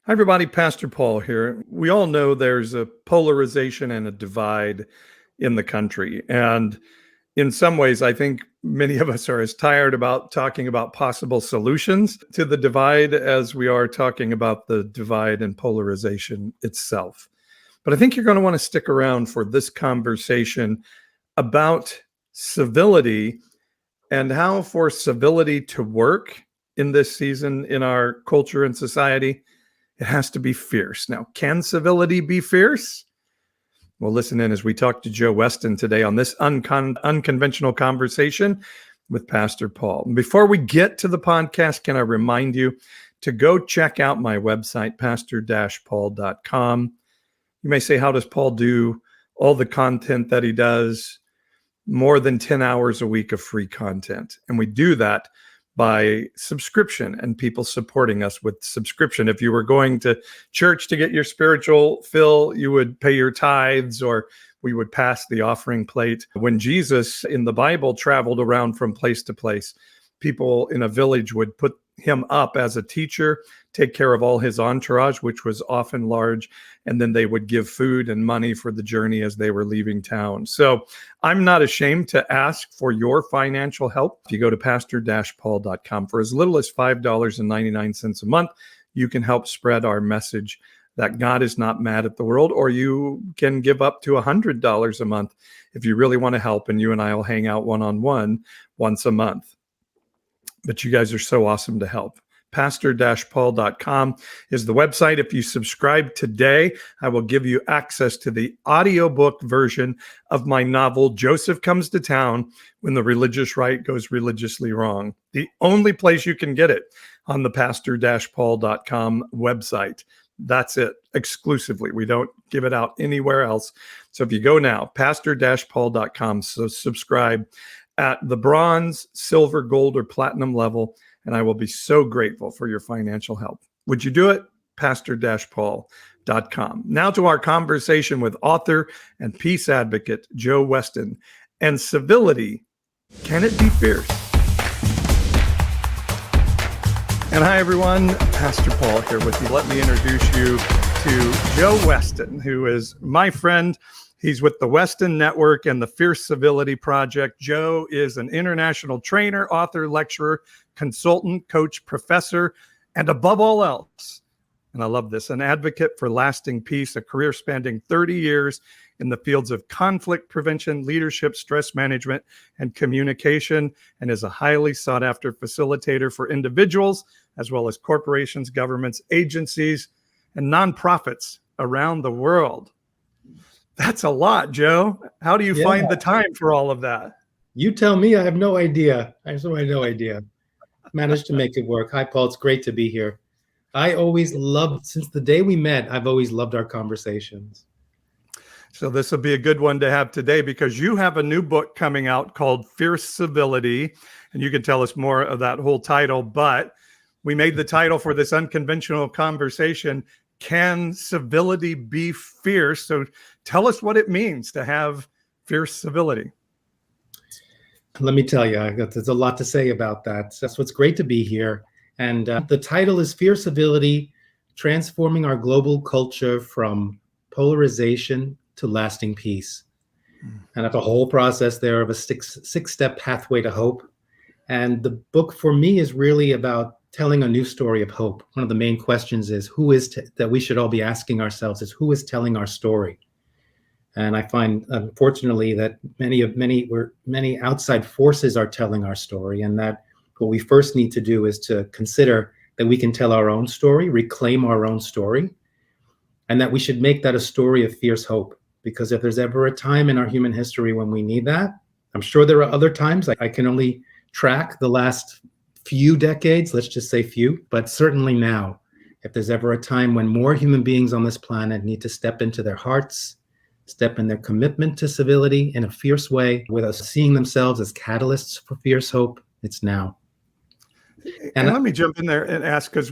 Hi, everybody. Pastor Paul here. We all know there's a polarization and a divide in the country. And in some ways, I think many of us are as tired about talking about possible solutions to the divide as we are talking about the divide and polarization itself. But I think you're going to want to stick around for this conversation about civility and how for civility to work in this season in our culture and society, it has to be fierce. Now, can civility be fierce? Well, listen in as we talk to Joe Weston today on this unconventional conversation with Pastor Paul. And before we get to the podcast, can I remind you to go check out my website, pastor-paul.com. You may say, how does Paul do all the content that he does? More than 10 hours a week of free content. And we do that by subscription and people supporting us with subscription. If you were going to church to get your spiritual fill, you would pay your tithes, or we would pass the offering plate. When Jesus in the Bible traveled around from place to place, people in a village would put him up as a teacher, take care of all his entourage, which was often large, and then they would give food and money for the journey as they were leaving town. So I'm not ashamed to ask for your financial help. If you go to pastor-paul.com, for as little as $5.99 a month, you can help spread our message that God is not mad at the world, or you can give up to $100 a month if you really want to help, and you and I will hang out one-on-one once a month. But you guys are so awesome to help. Pastor-paul.com is the website. If you subscribe today, I will give you access to the audiobook version of my novel, Joseph Comes to Town When the Religious Right Goes Religiously Wrong. The only place you can get it on the pastor-paul.com website. That's it, exclusively. We don't give it out anywhere else. So if you go now, pastor-paul.com, so subscribe at the bronze, silver, gold, or platinum level, and I will be so grateful for your financial help. Would you do it? pastor-paul.com. Now to our conversation with author and peace advocate, Joe Weston. And civility, can it be fierce? And hi, everyone. Pastor Paul here with you. Let me introduce you to Joe Weston, who is my friend. He's with the Weston Network and the Fierce Civility Project. Joe is an international trainer, author, lecturer, consultant, coach, professor, and above all else, and I love this, an advocate for lasting peace, a career spanning 30 years in the fields of conflict prevention, leadership, stress management, and communication, and is a highly sought after facilitator for individuals, as well as corporations, governments, agencies, and nonprofits around the world. That's a lot, Joe. How do you find the time for all of that? You tell me. I have no idea. I have no idea. Managed to make it work. Hi, Paul. It's great to be here. I always loved, since the day we met, I've always loved our conversations. So this will be a good one to have today, because you have a new book coming out called Fierce Civility, and you can tell us more of that whole title, but we made the title for this unconventional conversation, Can Civility Be Fierce? So tell us what it means to have fierce civility. Let me tell you, there's a lot to say about that. That's what's great to be here. And the title is Fierce Civility, Transforming Our Global Culture from Polarization to Lasting Peace. And I have a whole process there of a six-step pathway to hope. And the book for me is really about telling a new story of hope. One of the main questions is that we should all be asking ourselves is who is telling our story? And I find, unfortunately, that many outside forces are telling our story, and that what we first need to do is to consider that we can tell our own story, reclaim our own story, and that we should make that a story of fierce hope. Because if there's ever a time in our human history when we need that, I'm sure there are other times. I can only track the last few decades, let's just say few, but certainly now, if there's ever a time when more human beings on this planet need to step into their hearts, step in their commitment to civility in a fierce way, with us seeing themselves as catalysts for fierce hope, it's now. And let me jump in there and ask, because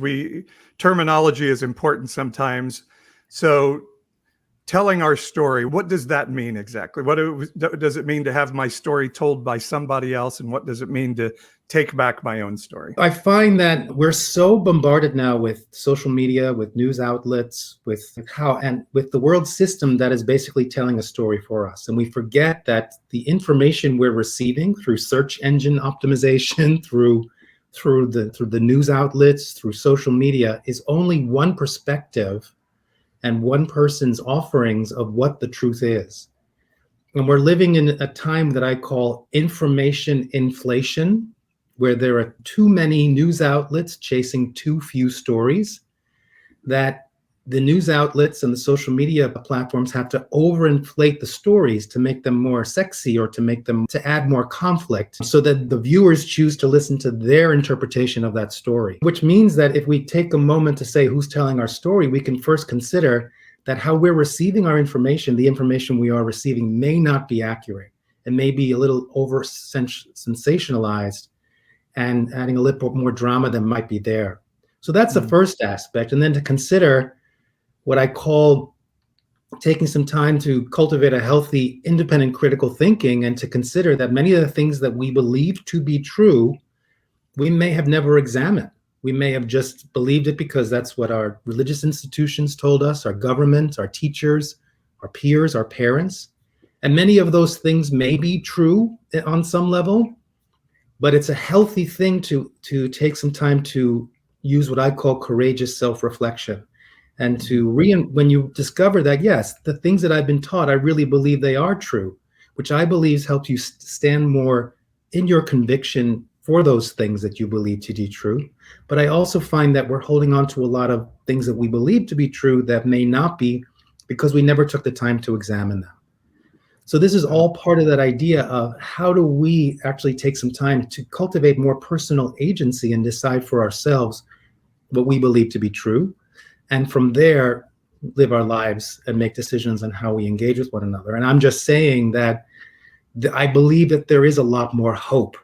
terminology is important sometimes. So telling our story, what does that mean exactly? What does it mean to have my story told by somebody else? And what does it mean to take back my own story? I find that we're so bombarded now with social media, with news outlets, with the world system that is basically telling a story for us. And we forget that the information we're receiving through search engine optimization, through the news outlets, through social media, is only one perspective and one person's offerings of what the truth is. And we're living in a time that I call information inflation, where there are too many news outlets chasing too few stories, that the news outlets and the social media platforms have to overinflate the stories to make them more sexy or to add more conflict, so that the viewers choose to listen to their interpretation of that story. Which means that if we take a moment to say who's telling our story, we can first consider that how we're receiving our information, the information we are receiving, may not be accurate. It may be a little over sensationalized and adding a little more drama than might be there. So that's the first aspect. And then to consider what I call taking some time to cultivate a healthy, independent critical thinking, and to consider that many of the things that we believe to be true, we may have never examined. We may have just believed it because that's what our religious institutions told us, our government, our teachers, our peers, our parents. And many of those things may be true on some level, but it's a healthy thing to take some time to use what I call courageous self-reflection. And when you discover that, yes, the things that I've been taught, I really believe they are true, which I believe helps you stand more in your conviction for those things that you believe to be true. But I also find that we're holding on to a lot of things that we believe to be true that may not be, because we never took the time to examine them. So this is all part of that idea of how do we actually take some time to cultivate more personal agency and decide for ourselves what we believe to be true. And from there, live our lives and make decisions on how we engage with one another. And I'm just saying that I believe that there is a lot more hope.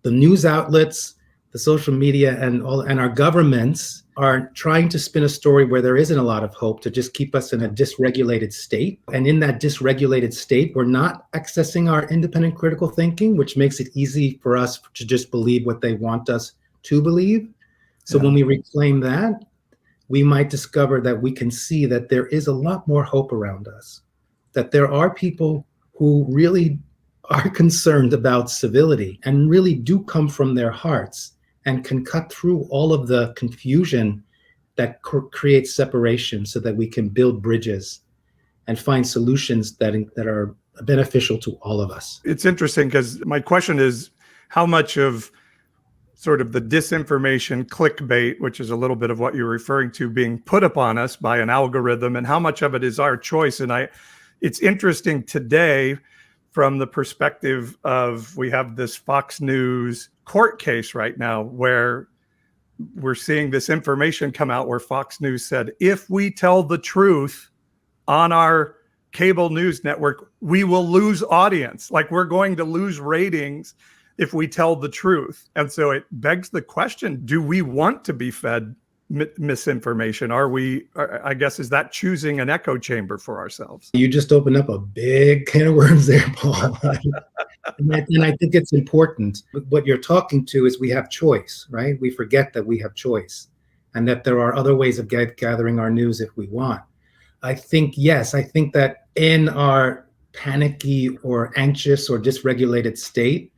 The news outlets, the social media, and our governments are trying to spin a story where there isn't a lot of hope, to just keep us in a dysregulated state. And in that dysregulated state, we're not accessing our independent critical thinking, which makes it easy for us to just believe what they want us to believe. So when we reclaim that, we might discover that we can see that there is a lot more hope around us, that there are people who really are concerned about civility and really do come from their hearts and can cut through all of the confusion that creates separation, so that we can build bridges and find solutions that are beneficial to all of us. It's interesting because my question is, how much of sort of the disinformation clickbait, which is a little bit of what you're referring to, being put upon us by an algorithm, and how much of it is our choice? And it's interesting today from the perspective of, we have this Fox News court case right now where we're seeing this information come out where Fox News said, if we tell the truth on our cable news network, we will lose audience. Like, we're going to lose ratings if we tell the truth. And so it begs the question, do we want to be fed misinformation? I guess, is that choosing an echo chamber for ourselves? You just opened up a big can of worms there, Paul. And I think it's important. What you're talking to is we have choice, right? We forget that we have choice and that there are other ways of gathering our news if we want. I think that in our panicky or anxious or dysregulated state,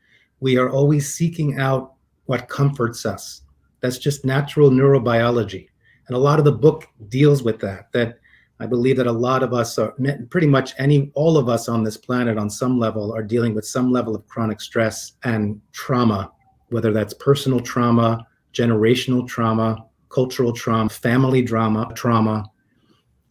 we are always seeking out what comforts us. That's just natural neurobiology. And a lot of the book deals with that I believe that a lot of us are, pretty much all of us on this planet on some level, are dealing with some level of chronic stress and trauma, whether that's personal trauma, generational trauma, cultural trauma, family trauma.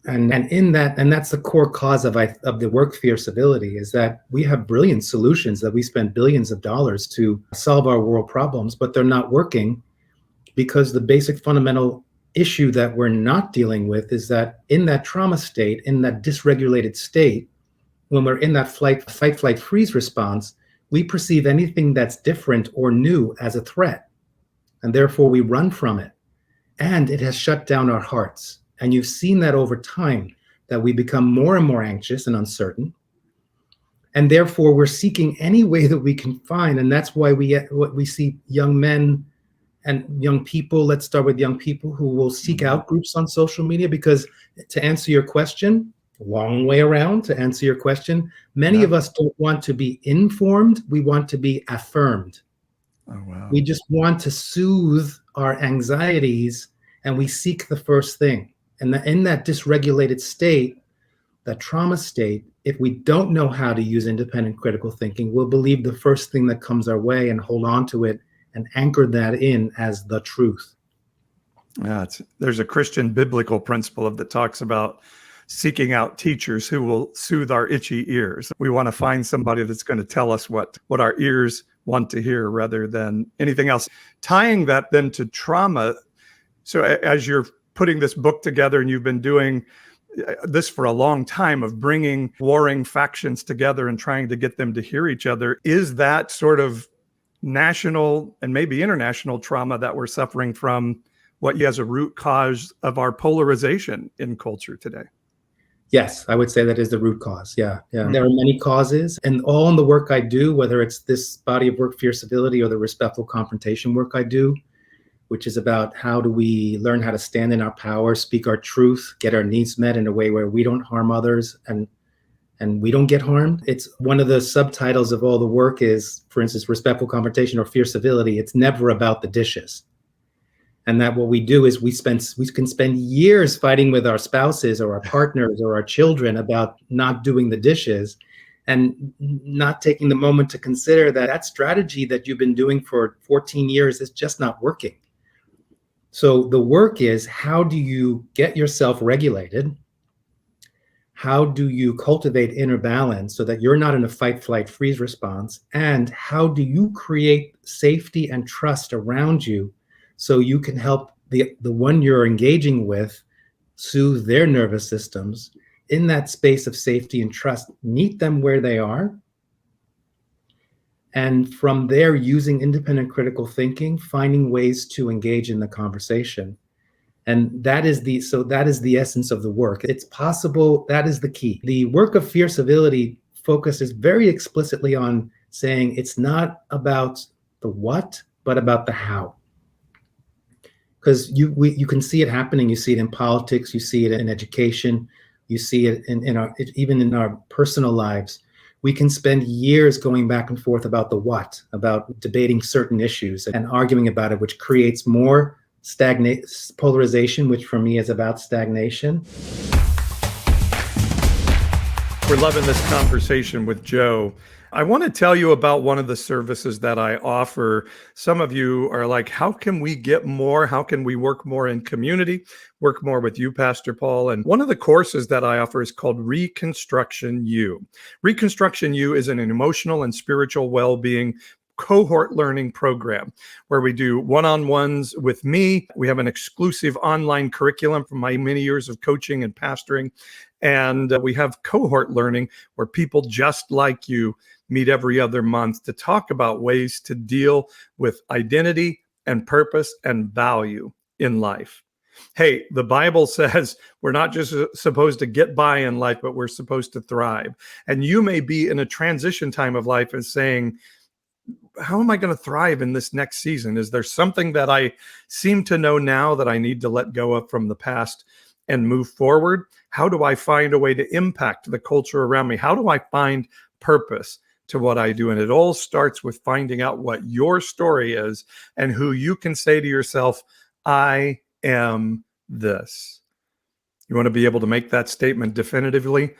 And that's the core cause of the work Fear Civility, is that we have brilliant solutions that we spend billions of dollars to solve our world problems, but they're not working because the basic fundamental issue that we're not dealing with is that in that trauma state, in that dysregulated state, when we're in that fight, flight, freeze response, we perceive anything that's different or new as a threat, and therefore we run from it. And it has shut down our hearts. And you've seen that over time. that we become more and more anxious and uncertain. And therefore, we're seeking any way that we can find. And that's why we see young men and young people, let's start with young people, who will seek out groups on social media, because to answer your question, long way around to answer your question, many of us don't want to be informed. We want to be affirmed. Oh, wow. We just want to soothe our anxieties, and we seek the first thing. And in that dysregulated state, that trauma state, if we don't know how to use independent critical thinking, we'll believe the first thing that comes our way and hold on to it and anchor that in as the truth. Yeah, there's a Christian biblical principle that talks about seeking out teachers who will soothe our itchy ears. We want to find somebody that's going to tell us what our ears want to hear rather than anything else. Tying that then to trauma. So as you're putting this book together, and you've been doing this for a long time, of bringing warring factions together and trying to get them to hear each other, is that sort of national and maybe international trauma that we're suffering from what has a root cause of our polarization in culture today? Yes, I would say that is the root cause. Yeah. There are many causes, and all in the work I do, whether it's this body of work, Fierce Civility, or the respectful confrontation work I do, which is about how do we learn how to stand in our power, speak our truth, get our needs met in a way where we don't harm others and we don't get harmed. It's one of the subtitles of all the work is, for instance, respectful confrontation or fierce civility. It's never about the dishes. And that what we do is we can spend years fighting with our spouses or our partners or our children about not doing the dishes, and not taking the moment to consider that strategy that you've been doing for 14 years is just not working. So the work is, how do you get yourself regulated? How do you cultivate inner balance so that you're not in a fight, flight, freeze response? And how do you create safety and trust around you so you can help the one you're engaging with soothe their nervous systems in that space of safety and trust, meet them where they are, and from there, using independent critical thinking, finding ways to engage in the conversation. And that is the essence of the work. It's possible. That is the key. The work of Fierce Civility focuses very explicitly on saying it's not about the what, but about the how. Because you can see it happening. You see it in politics. You see it in education. You see it even in our personal lives. We can spend years going back and forth about the what, about debating certain issues and arguing about it, which creates more polarization, which for me is about stagnation. We're loving this conversation with Joe. I want to tell you about one of the services that I offer. Some of you are like, how can we get more? How can we work more in community, work more with you, Pastor Paul? And one of the courses that I offer is called Reconstruction U. Reconstruction U is an emotional and spiritual well-being cohort learning program where we do one-on-ones with me. We have an exclusive online curriculum from my many years of coaching and pastoring. And we have cohort learning where people just like you meet every other month to talk about ways to deal with identity and purpose and value in life. Hey, the Bible says we're not just supposed to get by in life, but we're supposed to thrive. And you may be in a transition time of life and saying, how am I going to thrive in this next season? Is there something that I seem to know now that I need to let go of from the past and move forward? How do I find a way to impact the culture around me? How do I find purpose to what I do? And it all starts with finding out what your story is and who you can say to yourself, I am this. You want to be able to make that statement definitively?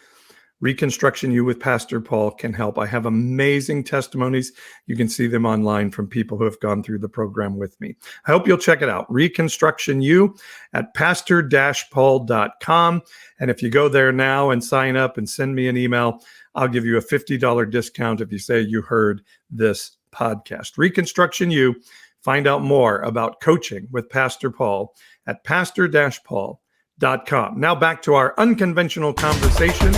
Reconstruction U with Pastor Paul can help. I have amazing testimonies. You can see them online from people who have gone through the program with me. I hope you'll check it out. Reconstruction U at pastor-paul.com. And if you go there now and sign up and send me an email, I'll give you a $50 discount if you say you heard this podcast. Reconstruction U. Find out more about coaching with Pastor Paul at pastor-paul.com. Now back to our unconventional conversation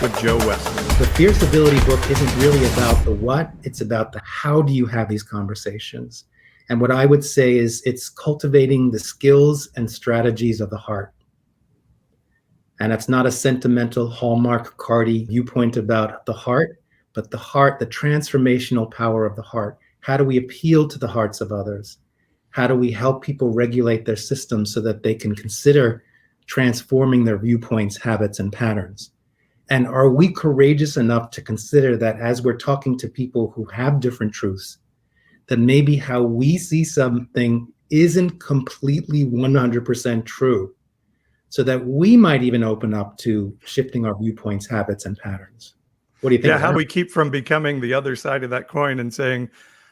with Joe Weston. The Fierce Civility book isn't really about the what, it's about the how do you have these conversations. And what I would say is it's cultivating the skills and strategies of the heart. And that's not a sentimental Hallmark Cardi viewpoint about the heart, but the heart, the transformational power of the heart. How do we appeal to the hearts of others? How do we help people regulate their systems so that they can consider transforming their viewpoints, habits, and patterns? And are we courageous enough to consider that as we're talking to people who have different truths, that maybe how we see something isn't completely 100% true, so that we might even open up to shifting our viewpoints, habits, and patterns? What do you think? Yeah, how we keep from becoming the other side of that coin and saying,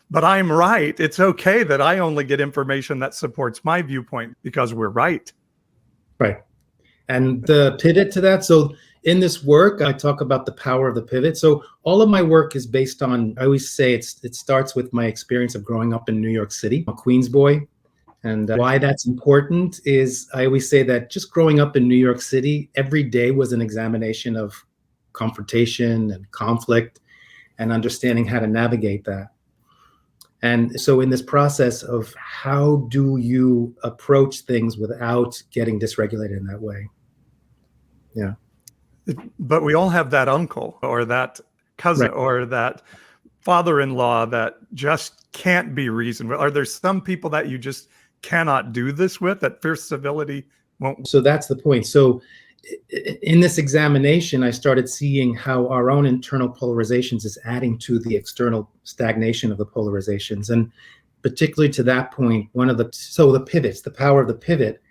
but I'm right. It's okay that I only get information that supports my viewpoint because we're right. Right. And the pivot to that. So in this work, I talk about the power of the pivot. So all of my work is based on, I always say it starts with my experience of growing up in New York City, a Queens boy. And why that's important is I always say that just growing up in New York City, every day was an examination of confrontation and conflict and understanding how to navigate that. And so in this process of how do you approach things without getting dysregulated in that way? Yeah. But we all have that uncle or that cousin Right. or that father-in-law that just can't be reasoned with. Are there some people that you just cannot do this with, that fierce civility won't? So that's the point. So in this examination, I started seeing how our own internal polarizations is adding to the external stagnation of the polarizations. And particularly to that point, the pivots, the power of the pivot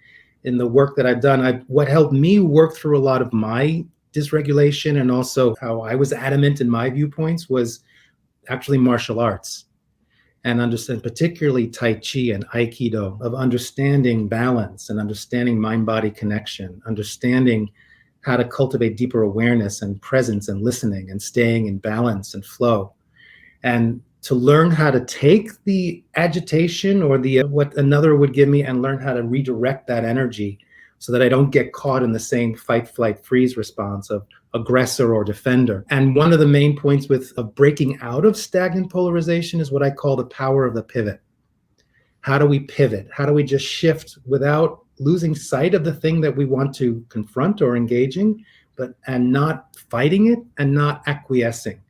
in the work that I've done, what helped me work through a lot of my dysregulation and also how I was adamant in my viewpoints was actually martial arts. And understand particularly Tai Chi and Aikido, of understanding balance and understanding mind-body connection, understanding how to cultivate deeper awareness and presence and listening and staying in balance and flow. And to learn how to take the agitation or what another would give me and learn how to redirect that energy so that I don't get caught in the same fight, flight, freeze response of aggressor or defender. And one of the main points of breaking out of stagnant polarization is what I call the power of the pivot. How do we pivot? How do we just shift without losing sight of the thing that we want to confront or engaging, and not fighting it and not acquiescing,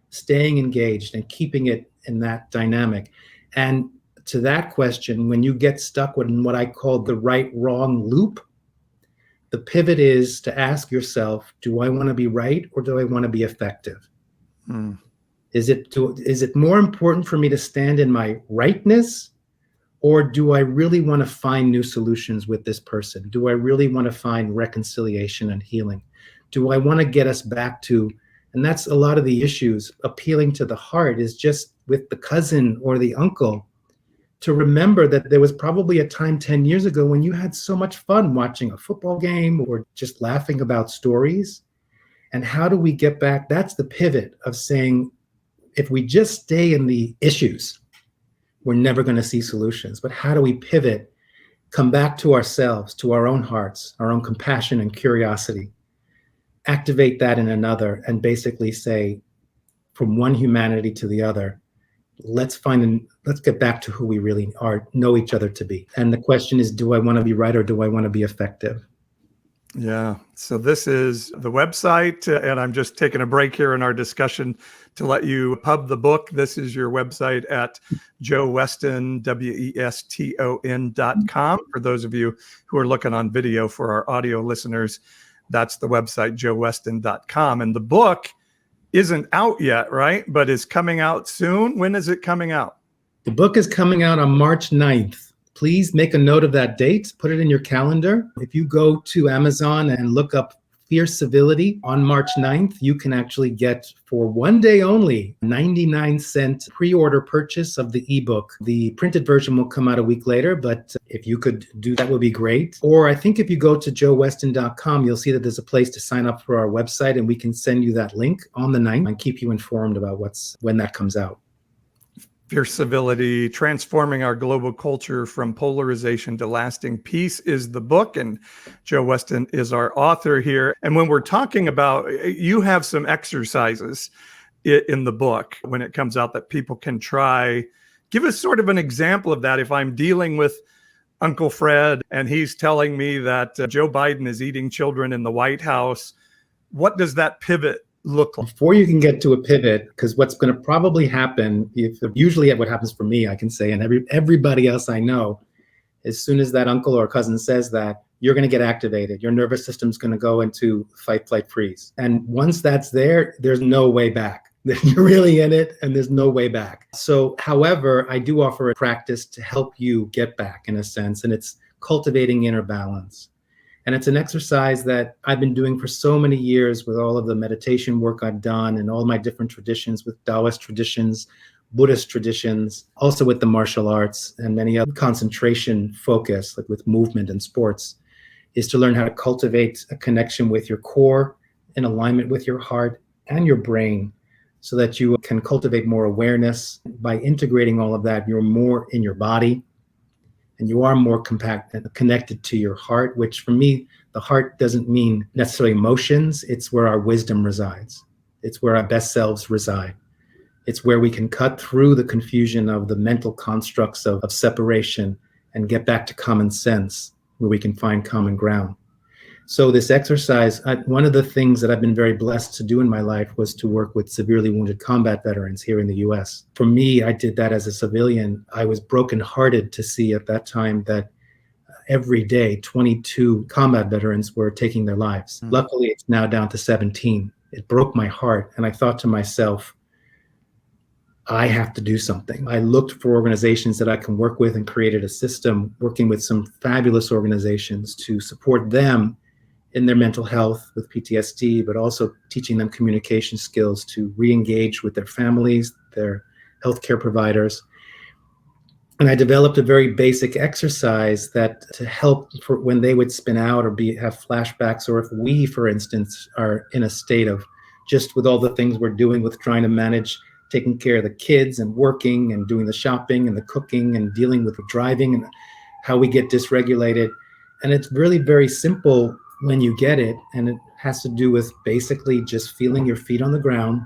staying engaged and keeping it in that dynamic? And to that question, when you get stuck in what I call the right-wrong loop, the pivot is to ask yourself, do I want to be right or do I want to be effective? Is it more important for me to stand in my rightness, or do I really want to find new solutions with this person? Do I really want to find reconciliation and healing? Do I want to get us back to, and that's a lot of the issues, appealing to the heart is just with the cousin or the uncle, to remember that there was probably a time 10 years ago when you had so much fun watching a football game or just laughing about stories. And how do we get back? That's the pivot of saying, if we just stay in the issues, we're never going to see solutions. But how do we pivot, come back to ourselves, to our own hearts, our own compassion and curiosity, activate that in another, and basically say, from one humanity to the other, let's get back to who we really are, know each other to be. And the question is, do I want to be right or do I want to be effective? Yeah. So this is the website, and I'm just taking a break here in our discussion to let you pub the book. This is your website at Joe Weston, WESTON.com. For those of you who are looking on video, for our audio listeners, that's the website, JoeWeston.com. And the book isn't out yet, right? But is coming out soon. When is it coming out? The book is coming out on March 9th. Please make a note of that date. Put it in your calendar. If you go to Amazon and look up Fierce Civility on March 9th, you can actually get, for one day only, 99-cent pre-order purchase of the ebook. The printed version will come out a week later, but if you could do that would be great. Or I think if you go to joeweston.com, you'll see that there's a place to sign up for our website, and we can send you that link on the 9th and keep you informed about when that comes out. Fierce Civility, Transforming Our Global Culture from Polarization to Lasting Peace is the book, and Joe Weston is our author here. And when we're talking about, you have some exercises in the book when it comes out that people can try. Give us sort of an example of that. If I'm dealing with Uncle Fred, and he's telling me that Joe Biden is eating children in the White House. What does that pivot look like? Before you can get to a pivot, because what's going to probably happen, usually what happens for me, I can say, and everybody else I know, as soon as that uncle or cousin says that, you're going to get activated. Your nervous system's going to go into fight, flight, freeze. And once that's there, there's no way back. You're really in it, and there's no way back. So, however, I do offer a practice to help you get back, in a sense, and it's cultivating inner balance. And it's an exercise that I've been doing for so many years with all of the meditation work I've done and all my different traditions, with Taoist traditions, Buddhist traditions, also with the martial arts and many other concentration focus, like with movement and sports, is to learn how to cultivate a connection with your core in alignment with your heart and your brain, so that you can cultivate more awareness. By integrating all of that, you're more in your body and you are more compact and connected to your heart, which for me, the heart doesn't mean necessarily emotions. It's where our wisdom resides. It's where our best selves reside. It's where we can cut through the confusion of the mental constructs of separation and get back to common sense, where we can find common ground. So this exercise, one of the things that I've been very blessed to do in my life was to work with severely wounded combat veterans here in the US. For me, I did that as a civilian. I was brokenhearted to see at that time that every day 22 combat veterans were taking their lives. Luckily, it's now down to 17. It broke my heart. And I thought to myself, I have to do something. I looked for organizations that I can work with and created a system working with some fabulous organizations to support them in their mental health with PTSD, but also teaching them communication skills to re-engage with their families, their healthcare providers. And I developed a very basic exercise that to help for when they would spin out or have flashbacks, or if we, for instance, are in a state of just with all the things we're doing with trying to manage taking care of the kids and working and doing the shopping and the cooking and dealing with the driving and how we get dysregulated. And it's really very simple when you get it. And it has to do with basically just feeling your feet on the ground,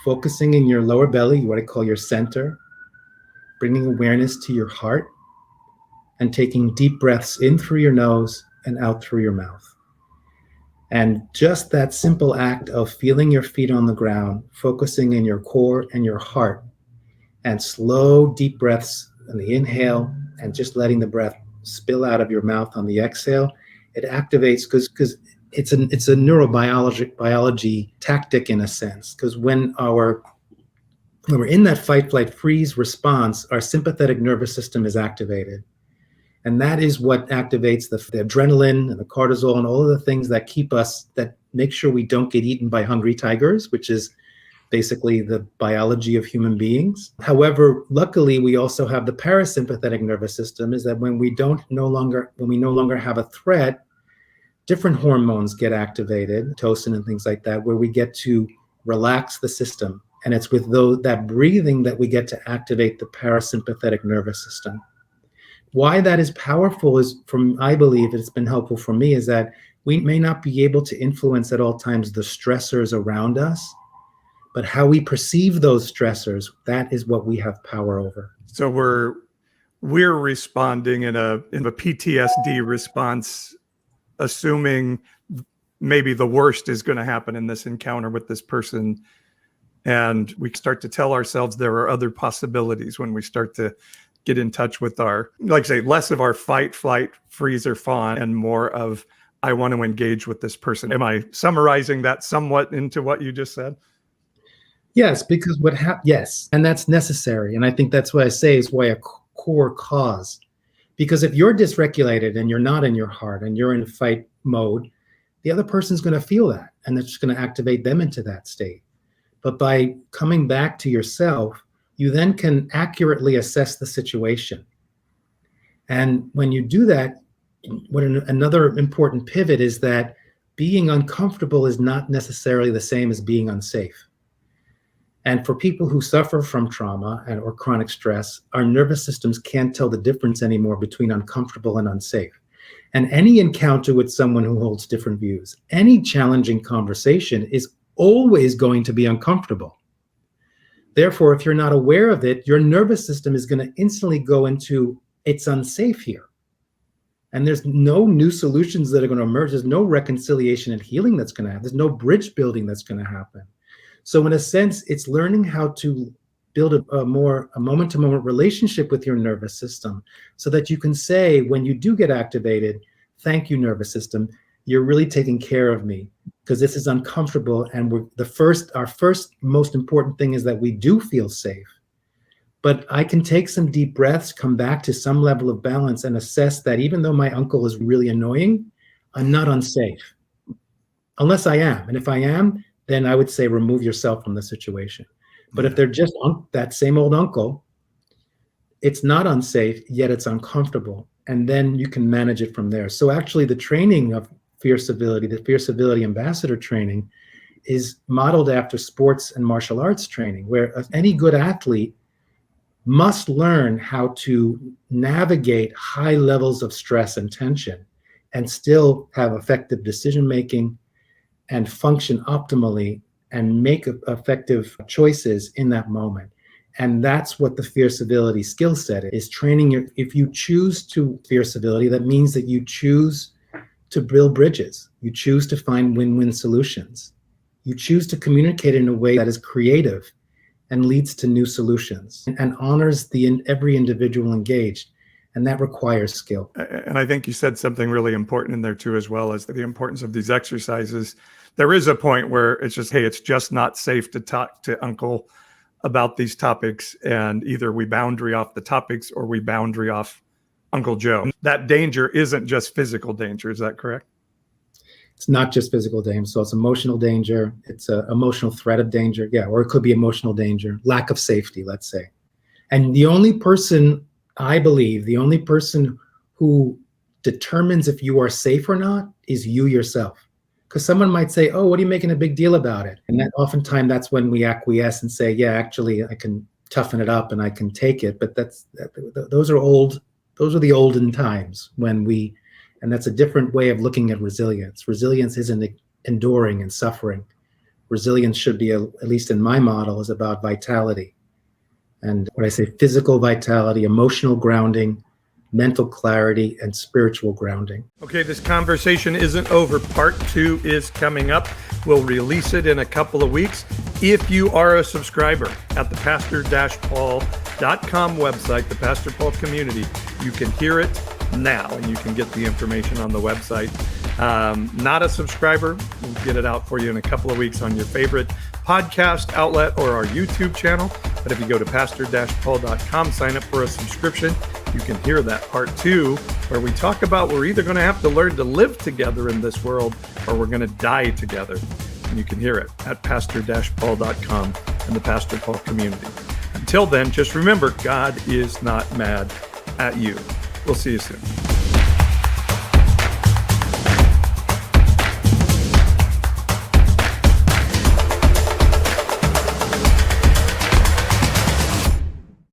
focusing in your lower belly, what I call your center, bringing awareness to your heart, and taking deep breaths in through your nose and out through your mouth. And just that simple act of feeling your feet on the ground, focusing in your core and your heart, and slow, deep breaths on the inhale, and just letting the breath spill out of your mouth on the exhale, it activates because it's a biology tactic in a sense. Because when we're in that fight, flight, freeze response, our sympathetic nervous system is activated. And that is what activates the adrenaline and the cortisol and all of the things that keep us, that make sure we don't get eaten by hungry tigers, which is basically the biology of human beings. However, luckily, we also have the parasympathetic nervous system, is that when we no longer have a threat, different hormones get activated, oxytocin and things like that, where we get to relax the system. And it's with that breathing that we get to activate the parasympathetic nervous system. Why that is powerful is, I believe it's been helpful for me, is that we may not be able to influence at all times the stressors around us, but how we perceive those stressors, that is what we have power over. So we're responding in a PTSD response, assuming maybe the worst is going to happen in this encounter with this person. And we start to tell ourselves there are other possibilities when we start to get in touch with our, like say, less of our fight, flight, freeze, or fawn, and more of, I want to engage with this person. Am I summarizing that somewhat into what you just said? Yes, because yes, and that's necessary. And I think that's what I say is why a core cause. Because if you're dysregulated and you're not in your heart and you're in fight mode, the other person's going to feel that, and it's going to activate them into that state. But by coming back to yourself, you then can accurately assess the situation. And when you do that, another important pivot is that being uncomfortable is not necessarily the same as being unsafe. And for people who suffer from trauma or chronic stress, our nervous systems can't tell the difference anymore between uncomfortable and unsafe. And any encounter with someone who holds different views, any challenging conversation is always going to be uncomfortable. Therefore, if you're not aware of it, your nervous system is going to instantly go into it's unsafe here. And there's no new solutions that are going to emerge. There's no reconciliation and healing that's going to happen. There's no bridge building that's going to happen. So in a sense, it's learning how to build a moment-to-moment relationship with your nervous system so that you can say, when you do get activated, thank you, nervous system. You're really taking care of me because this is uncomfortable. And our first most important thing is that we do feel safe. But I can take some deep breaths, come back to some level of balance and assess that even though my uncle is really annoying, I'm not unsafe. Unless I am. And if I am, then I would say remove yourself from the situation. But if they're just that same old uncle, it's not unsafe, yet it's uncomfortable. And then you can manage it from there. So actually the training of Fear Civility, the Fear Civility Ambassador training, is modeled after sports and martial arts training, where any good athlete must learn how to navigate high levels of stress and tension and still have effective decision-making and function optimally and make effective choices in that moment. And that's what the Fear Civility skill set is, training if you choose to fear civility, that means that you choose to build bridges. You choose to find win-win solutions. You choose to communicate in a way that is creative and leads to new solutions and honors every individual engaged. And that requires skill. And I think you said something really important in there too, as well as the importance of these exercises. There is a point where it's just, hey, it's just not safe to talk to Uncle about these topics. And either we boundary off the topics or we boundary off Uncle Joe. That danger isn't just physical danger. Is that correct? It's not just physical danger. So it's emotional danger. It's an emotional threat of danger. Yeah, or it could be emotional danger, lack of safety, let's say. And the only person, I believe, the only person who determines if you are safe or not is you yourself. Because someone might say, oh, what are you making a big deal about it? And oftentimes that's when we acquiesce and say, yeah, actually, I can toughen it up and I can take it. But those are the olden times and that's a different way of looking at resilience. Resilience isn't enduring and suffering. Resilience should be, at least in my model, is about vitality. And when I say physical vitality, emotional grounding, mental clarity, and spiritual grounding. Okay, this conversation isn't over. Part 2 is coming up. We'll release it in a couple of weeks. If you are a subscriber at the pastor-paul.com website, the Pastor Paul community, you can hear it now and you can get the information on the website. Not a subscriber, we'll get it out for you in a couple of weeks on your favorite podcast outlet or our YouTube channel. But if you go to pastor-paul.com, sign up for a subscription, you can hear that part 2 where we talk about we're either going to have to learn to live together in this world or we're going to die together. And you can hear it at pastor-paul.com and the Pastor Paul community. Until then, just remember, God is not mad at you. We'll see you soon.